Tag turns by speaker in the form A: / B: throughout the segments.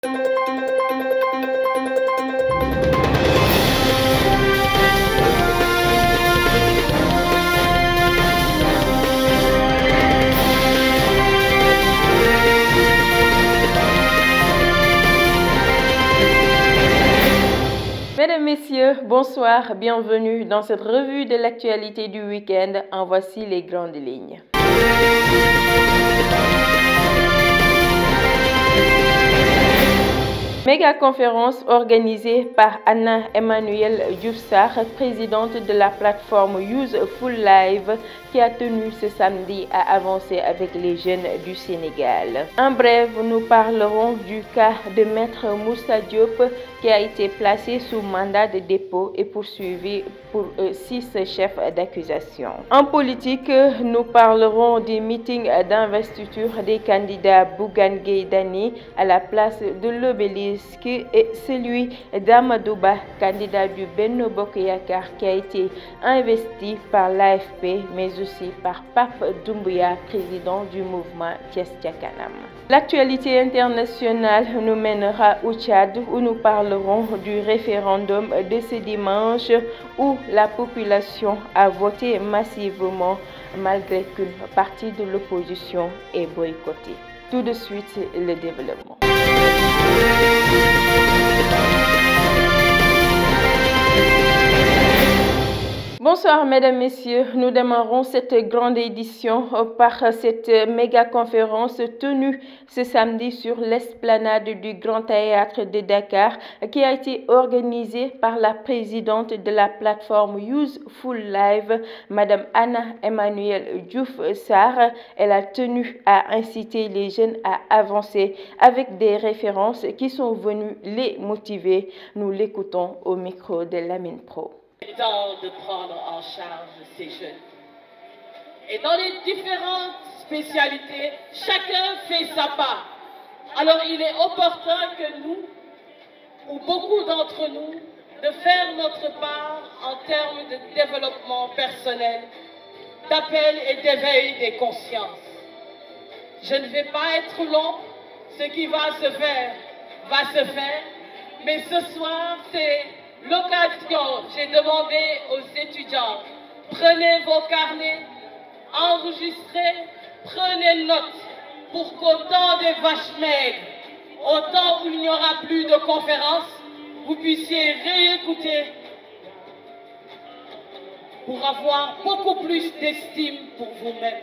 A: Mesdames, Messieurs, bonsoir, bienvenue dans cette revue de l'actualité du week-end. En voici les grandes lignes. Méga conférence organisée par Anna Emmanuel Diouf Sarr, présidente de la plateforme Useful Live, qui a tenu ce samedi à avancer avec les jeunes du Sénégal. En bref, nous parlerons du cas de Maître Moussa Diop, qui a été placé sous mandat de dépôt et poursuivi pour 6 chefs d'accusation. En politique, nous parlerons du meeting d'investiture des candidats Bougane Gueye Dany à la place de l'Obélisque et celui d'Amadou Ba, candidat du Benno Bokk Yakaar, qui a été investi par l'AFP, mais aussi par Pape Doumbouya, président du mouvement Thiès Ca Kanam. L'actualité internationale nous mènera au Tchad, où nous parlerons du référendum de ce dimanche où la population a voté massivement malgré qu'une partie de l'opposition est boycottée. Tout de suite, le développement. Bonsoir mesdames, messieurs, nous démarrons cette grande édition par cette méga conférence tenue ce samedi sur l'esplanade du Grand Théâtre de Dakar qui a été organisée par la présidente de la plateforme Useful Live, Madame Anna Emmanuel Diouf Sarr. Elle a tenu à inciter les jeunes à avancer avec des références qui sont venues les motiver. Nous l'écoutons au micro de Lamine Pro.
B: Il est temps de prendre en charge ces jeunes. Et dans les différentes spécialités, chacun fait sa part. Alors il est opportun que nous, ou beaucoup d'entre nous, de faire notre part en termes de développement personnel, d'appel et d'éveil des consciences. Je ne vais pas être long, ce qui va se faire, mais ce soir c'est l'occasion. J'ai demandé aux étudiants, prenez vos carnets, enregistrez, prenez note pour qu'au temps des vaches maigres, au temps où il n'y aura plus de conférences, vous puissiez réécouter pour avoir beaucoup plus d'estime pour vous-même,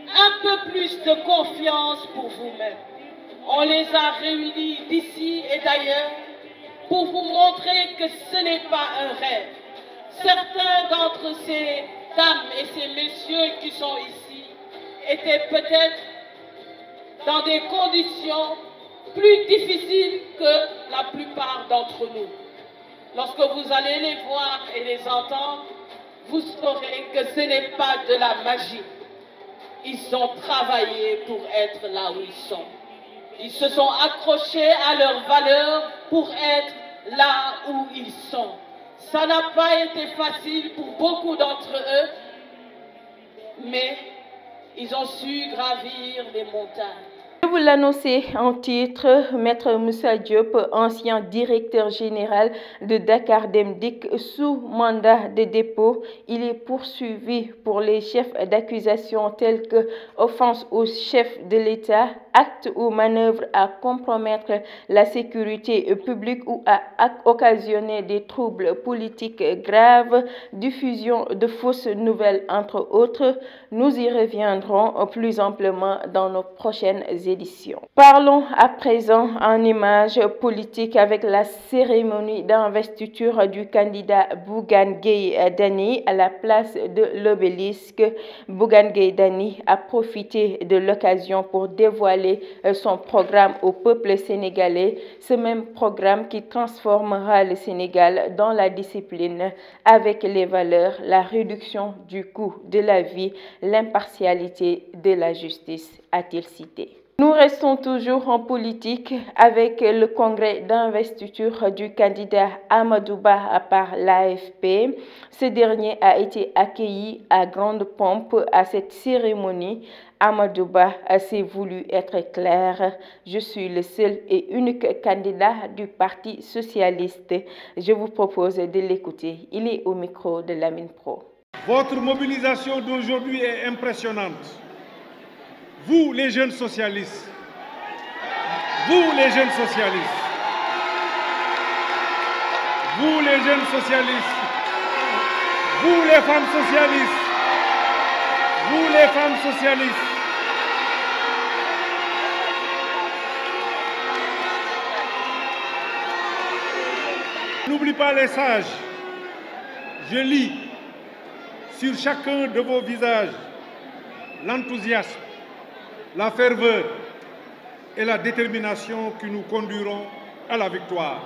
B: un peu plus de confiance pour vous-même. On les a réunis d'ici et d'ailleurs pour vous montrer que ce n'est pas un rêve. Certains d'entre ces dames et ces messieurs qui sont ici étaient peut-être dans des conditions plus difficiles que la plupart d'entre nous. Lorsque vous allez les voir et les entendre, vous saurez que ce n'est pas de la magie. Ils ont travaillé pour être là où ils sont. Ils se sont accrochés à leurs valeurs pour être là où ils sont. Ça n'a pas été facile pour beaucoup d'entre eux, mais ils ont su gravir les montagnes.
A: Je vous l'annoncer en titre, Maître Moussa Diop, ancien directeur général de Dakar Dem Dikk, sous mandat de dépôt. Il est poursuivi pour les chefs d'accusation tels que offense au chef de l'État, acte ou manœuvre à compromettre la sécurité publique ou à occasionner des troubles politiques graves, diffusion de fausses nouvelles, entre autres. Nous y reviendrons plus amplement dans nos prochaines éditions. Parlons à présent en images politiques avec la cérémonie d'investiture du candidat Bougane Gueye Dany à la place de l'Obélisque. Bougane Gueye Dany a profité de l'occasion pour dévoiler son programme au peuple sénégalais, ce même programme qui transformera le Sénégal dans la discipline avec les valeurs, la réduction du coût de la vie, l'impartialité de la justice, a-t-il cité. Nous restons toujours en politique avec le congrès d'investiture du candidat Amadou Ba par l'AFP. Ce dernier a été accueilli à grande pompe à cette cérémonie. Amadou Ba s'est voulu être clair. Je suis le seul et unique candidat du Parti socialiste. Je vous propose de l'écouter. Il est au micro de Lamine Pro.
C: Votre mobilisation d'aujourd'hui est impressionnante. Vous, les jeunes socialistes, vous, les jeunes socialistes, vous, les jeunes socialistes, vous, les femmes socialistes, vous, les femmes socialistes, n'oubliez pas les sages. Je lis sur chacun de vos visages l'enthousiasme, la ferveur et la détermination qui nous conduiront à la victoire.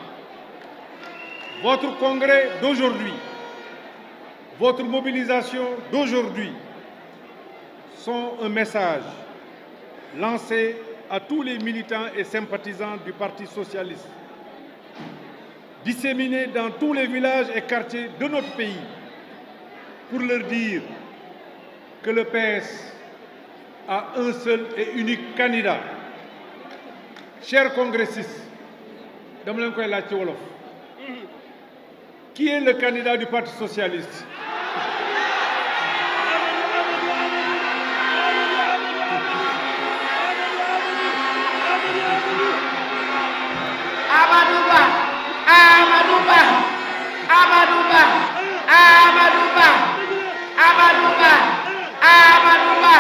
C: Votre congrès d'aujourd'hui, votre mobilisation d'aujourd'hui sont un message lancé à tous les militants et sympathisants du Parti socialiste, disséminés dans tous les villages et quartiers de notre pays, pour leur dire que le PS a un seul et unique candidat. Chers congressistes, qui est le candidat du Parti socialiste?
B: Amadou Ba, Amadou Ba, Amadou Ba, Amadou Ba, Amadou Ba, Amadou Ba.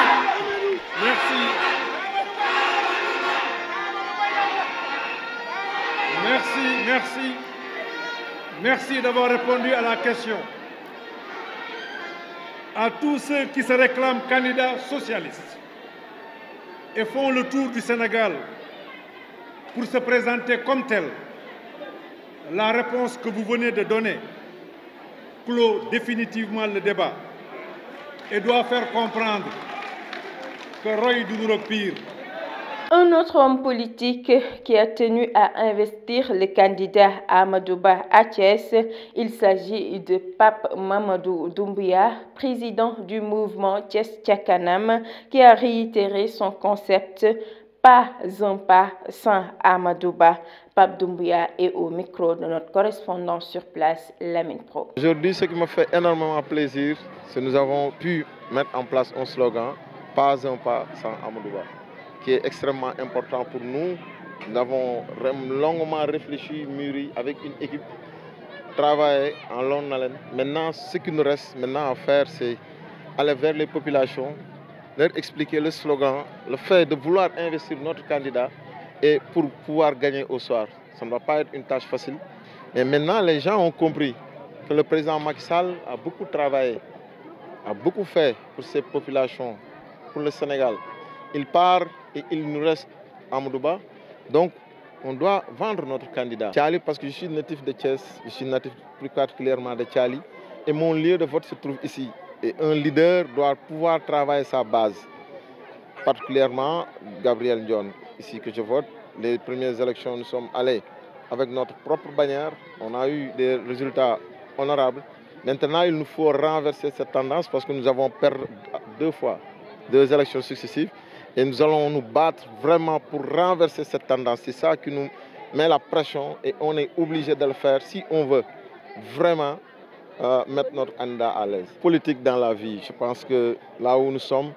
C: Merci. Merci d'avoir répondu à la question. À tous ceux qui se réclament candidats socialistes et font le tour du Sénégal pour se présenter comme tels, la réponse que vous venez de donner clôt définitivement le débat et doit faire comprendre que Roy Doudou pire.
A: Un autre homme politique qui a tenu à investir le candidat Amadou Ba à Thiès, il s'agit de Pape Mamadou Doumbouya, président du mouvement Thiès Tchakanam, qui a réitéré son concept « Pas un pas sans Amadou Ba ». Pape Doumbouya est au micro de notre correspondant sur place, Lamine Pro.
D: Aujourd'hui, ce qui me fait énormément plaisir, c'est que nous avons pu mettre en place un slogan « Pas un pas sans Amadou Ba », qui est extrêmement important pour nous. Nous avons longuement réfléchi, mûri avec une équipe, travaillé en longue haleine. Maintenant, ce qui nous reste maintenant à faire, c'est aller vers les populations, leur expliquer le slogan, le fait de vouloir investir notre candidat et pour pouvoir gagner au soir. Ça ne va pas être une tâche facile. Mais maintenant, les gens ont compris que le président Macky Sall a beaucoup travaillé, a beaucoup fait pour ces populations, pour le Sénégal. Il part et il nous reste Amadou Ba. Donc, on doit vendre notre candidat. Tchali, parce que je suis natif de Thiès, je suis natif plus particulièrement de Tchali, et mon lieu de vote se trouve ici. Et un leader doit pouvoir travailler sa base, particulièrement Gabriel Ndione, ici que je vote. Les premières élections, nous sommes allés avec notre propre bannière. On a eu des résultats honorables. Maintenant, il nous faut renverser cette tendance parce que nous avons perdu deux élections successives. Et nous allons nous battre vraiment pour renverser cette tendance. C'est ça qui nous met la pression et on est obligé de le faire si on veut vraiment mettre notre candidat à l'aise. Politique dans la vie, je pense que là où nous sommes,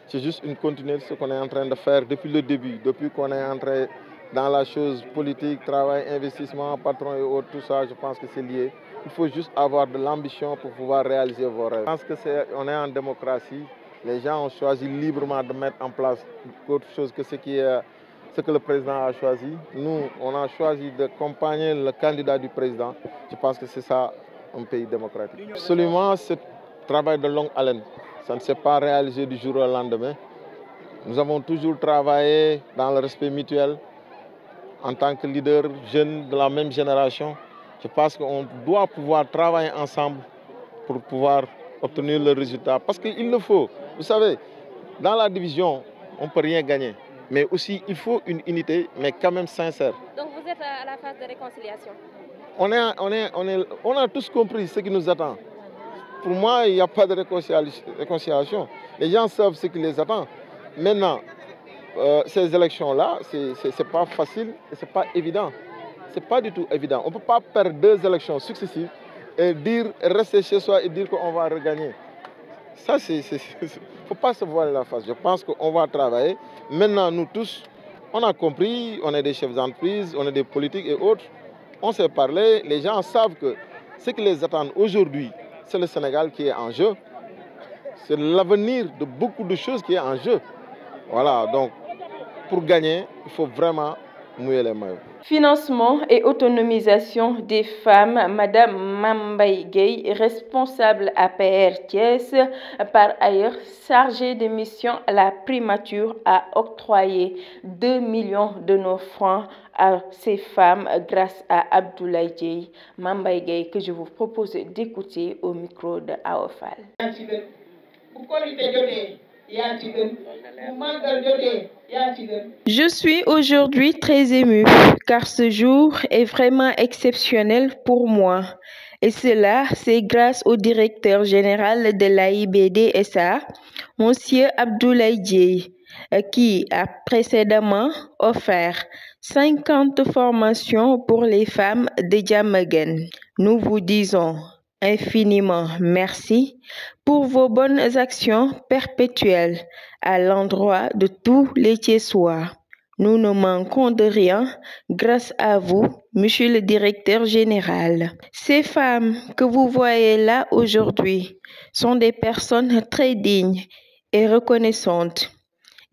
D: c'est juste une continuité de ce qu'on est en train de faire depuis le début, depuis qu'on est entré dans la chose politique, travail, investissement, patron et autres, tout ça, je pense que c'est lié. Il faut juste avoir de l'ambition pour pouvoir réaliser vos rêves. Je pense qu'on est en démocratie. Les gens ont choisi librement de mettre en place autre chose que ce que le président a choisi. Nous, on a choisi d'accompagner le candidat du président. Je pense que c'est ça, un pays démocratique. Absolument, c'est un travail de longue haleine. Ça ne s'est pas réalisé du jour au lendemain. Nous avons toujours travaillé dans le respect mutuel en tant que leader jeune de la même génération. Je pense qu'on doit pouvoir travailler ensemble pour pouvoir obtenir le résultat. Parce qu'il le faut. Vous savez, dans la division, on ne peut rien gagner. Mais aussi, il faut une unité, mais quand même sincère.
A: Donc vous êtes à la phase de réconciliation?
D: On a tous compris ce qui nous attend. Pour moi, il n'y a pas de réconciliation. Les gens savent ce qui les attend. Maintenant, ces élections-là, ce n'est pas facile et ce n'est pas évident. Ce n'est pas du tout évident. On ne peut pas perdre 2 élections successives et rester chez soi et dire qu'on va regagner. Ça, il ne faut pas se voiler la face. Je pense qu'on va travailler. Maintenant, nous tous, on a compris, on est des chefs d'entreprise, on est des politiques et autres. On s'est parlé, les gens savent que ce qui les attend aujourd'hui, c'est le Sénégal qui est en jeu. C'est l'avenir de beaucoup de choses qui est en jeu. Voilà, donc pour gagner, il faut vraiment mouiller les maillots.
A: Financement et autonomisation des femmes, Madame Mambay Gueye, responsable APR Thiès, par ailleurs chargée de mission à la primature, a octroyé 2 millions de nos francs à ces femmes grâce à Abdoulaye Dieye. Mambay Gueye, que je vous propose d'écouter au micro de Aofal. Je suis aujourd'hui très émue car ce jour est vraiment exceptionnel pour moi. Et cela, c'est grâce au directeur général de l'AIBD SA, M. Abdoulaye Dieye, qui a précédemment offert 50 formations pour les femmes de Diamaguène. Nous vous disons infiniment merci pour vos bonnes actions perpétuelles à l'endroit de tous les Thiessois. Nous ne manquons de rien grâce à vous, Monsieur le Directeur Général. Ces femmes que vous voyez là aujourd'hui sont des personnes très dignes et reconnaissantes.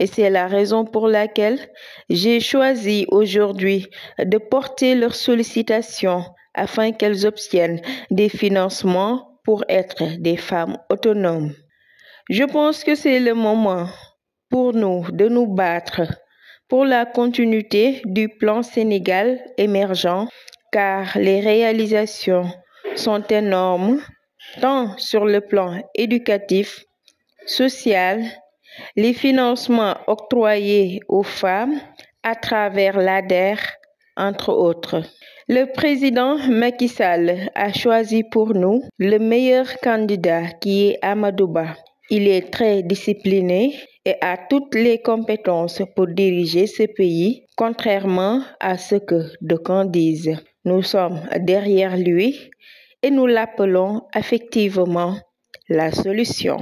A: Et c'est la raison pour laquelle j'ai choisi aujourd'hui de porter leurs sollicitations afin qu'elles obtiennent des financements pour être des femmes autonomes. Je pense que c'est le moment pour nous de nous battre pour la continuité du plan Sénégal émergent, car les réalisations sont énormes, tant sur le plan éducatif, social, les financements octroyés aux femmes à travers l'ADER, entre autres. Le président Macky Sall a choisi pour nous le meilleur candidat qui est Amadou Ba. Il est très discipliné et a toutes les compétences pour diriger ce pays, contrairement à ce que d'aucuns disent. Nous sommes derrière lui et nous l'appelons affectivement la solution.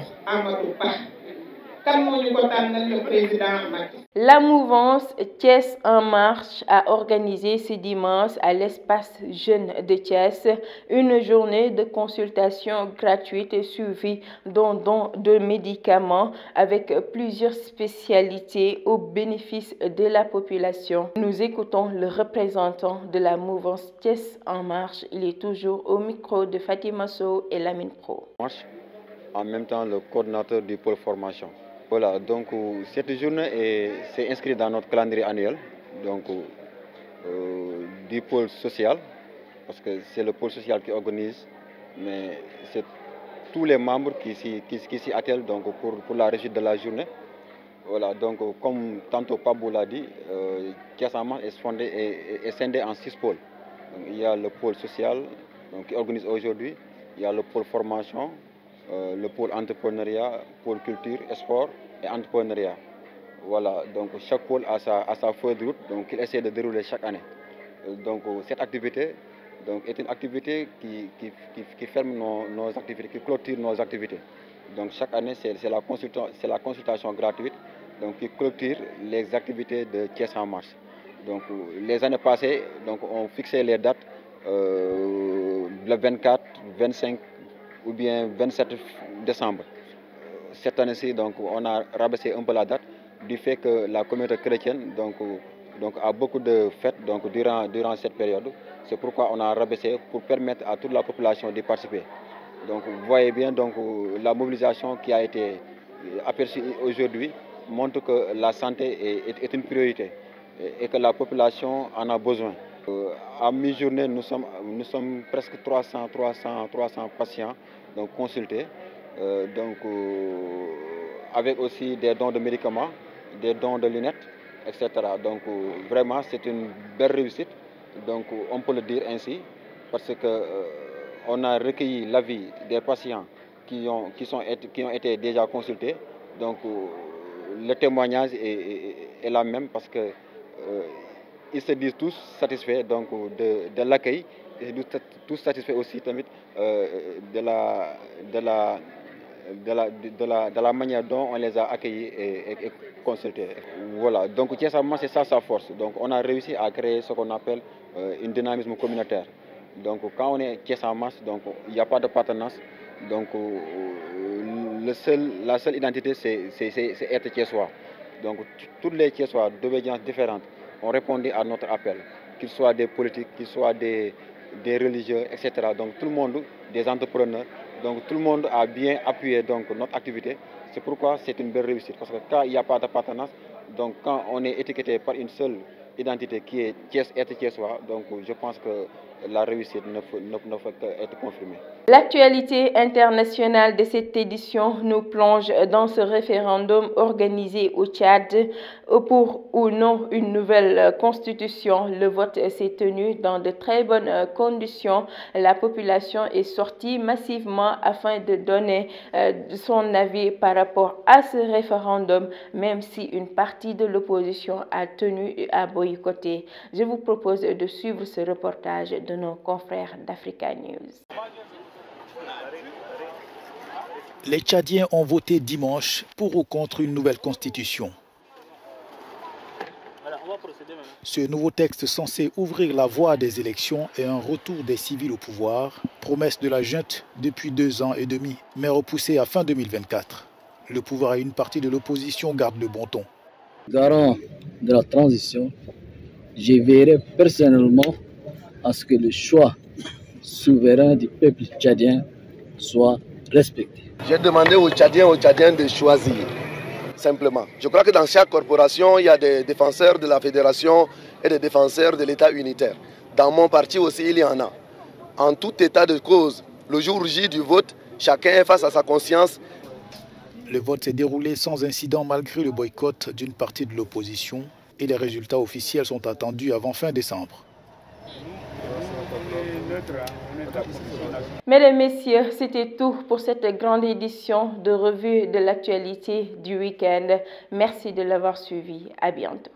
A: La mouvance Thiès en marche a organisé ce dimanche à l'espace jeune de Thiès une journée de consultation gratuite suivie d'un don de médicaments avec plusieurs spécialités au bénéfice de la population. Nous écoutons le représentant de la mouvance Thiès en marche. Il est toujours au micro de Fatima Sow et Lamine Pro.
E: En même temps, le coordinateur du pôle formation. Voilà, donc cette journée s'est inscrite dans notre calendrier annuel, donc du pôle social, parce que c'est le pôle social qui organise, mais c'est tous les membres qui s'y attellent donc, pour la réussite de la journée. Voilà, donc comme tantôt Pabou l'a dit, Thiès en marche est scindé en 6 pôles. Donc, il y a le pôle social donc, qui organise aujourd'hui, il y a le pôle formation, le pôle entrepreneuriat, pôle culture, sport et entrepreneuriat. Voilà, donc chaque pôle a sa feuille de route qu'il essaie de dérouler chaque année. Donc cette activité est une activité qui ferme nos activités, qui clôture nos activités. Donc chaque année, c'est la consultation gratuite donc, qui clôture les activités de Thiès en marche. Donc les années passées, donc, on fixait les dates le 24, 25 ou bien 27 décembre. Cette année-ci, donc, on a rabaissé un peu la date du fait que la communauté chrétienne donc, a beaucoup de fêtes donc, durant cette période. C'est pourquoi on a rabaissé pour permettre à toute la population d'y participer. Donc, vous voyez bien donc, la mobilisation qui a été aperçue aujourd'hui montre que la santé est une priorité et que la population en a besoin. À mi-journée, nous sommes presque 300 patients donc, consultés, avec aussi des dons de médicaments, des dons de lunettes etc. Donc vraiment, c'est une belle réussite. Donc on peut le dire ainsi, parce que on a recueilli l'avis des patients qui ont été déjà consultés. Donc le témoignage est la même, parce que ils se disent tous satisfaits donc de l'accueil, et tous satisfaits aussi de la manière dont on les a accueillis et consultés. Voilà, donc Thiès en masse, c'est ça sa force. Donc on a réussi à créer ce qu'on appelle un dynamisme communautaire. Donc quand on est Thiès en masse, donc il n'y a pas de partenance. Donc la seule identité, c'est être thiessois. Donc toutes les Thiessois d'obédience différentes ont répondu à notre appel, qu'ils soient des politiques, qu'ils soient des religieux, etc. Donc tout le monde, des entrepreneurs, donc tout le monde a bien appuyé donc notre activité. C'est pourquoi c'est une belle réussite, parce que quand il n'y a pas d'appartenance, donc quand on est étiqueté par une seule identité qui est être thiessois, donc je pense que la réussite ne peut être confirmée.
A: L'actualité internationale de cette édition nous plonge dans ce référendum organisé au Tchad pour ou non une nouvelle constitution. Le vote s'est tenu dans de très bonnes conditions. La population est sortie massivement afin de donner son avis par rapport à ce référendum, même si une partie de l'opposition a tenu à boycotter. Je vous propose de suivre ce reportage de nos confrères d'Africa News.
F: Les Tchadiens ont voté dimanche pour ou contre une nouvelle constitution. Ce nouveau texte censé ouvrir la voie des élections et un retour des civils au pouvoir, promesse de la junte depuis 2 ans et demi, mais repoussée à fin 2024. Le pouvoir et une partie de l'opposition gardent le bon ton.
G: Garant de la transition, je veillerai personnellement à ce que le choix souverain du peuple tchadien soit respecté.
H: J'ai demandé aux Tchadiens de choisir, simplement. Je crois que dans chaque corporation, il y a des défenseurs de la fédération et des défenseurs de l'État unitaire. Dans mon parti aussi, il y en a. En tout état de cause, le jour J du vote, chacun est face à sa conscience.
F: Le vote s'est déroulé sans incident malgré le boycott d'une partie de l'opposition et les résultats officiels sont attendus avant fin décembre.
A: Mesdames, Messieurs, c'était tout pour cette grande édition de revue de l'actualité du week-end. Merci de l'avoir suivi. À bientôt.